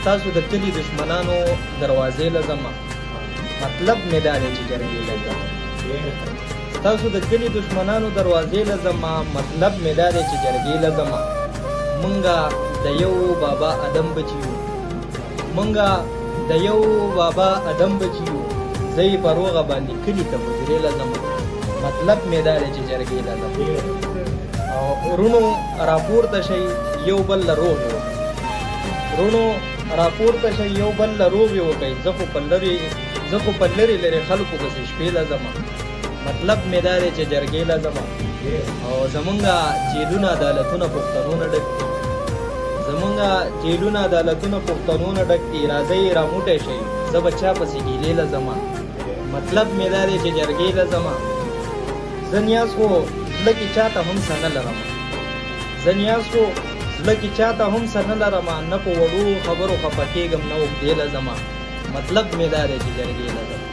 ستاسو د کلي دشمنانو دروازې له ځمه مطلب مې دا دی چې جرګې له ځمه ستاسو د کلي دشمنانو دروازې له ځمه مطلب مې دا دی چې جرګې له ځمه مونږه د یو بابا ادم بچي یو مونږه د یو بابا ادم بچي یو زه یې په روغه باندې کلي ته مجرې له ځمه مطلب مې دا دی چې جرګې له ځمه او ورونو راپورته شئ یو بل له روغې وکړئ ورونو راپورته شئ یو بل له روغې وکړئ زه خو په لرې لرې خلکو پسې شپې له ځمه مطلب مې دا دی چې جرګې له ځمه او زمونږه جیلونه عدالتونه پښتنو نه ډک دي زمونږه جیلونه عدالتونه پښتنو نه ډک دي راځئ راموټی شئ زه به چا پسې ګیلې له ځمه مطلب مې دا دی چې جرګې له ځمه زه نیاز خو زړه کې چاته هم څه نه لرم زه نیاز خو زړه کې چاته هم څه نه لرم نه په وړو خبرو خفه کېږم نه اوږدې له ځمه مطلب مې دا دی چې جرګې له ځمه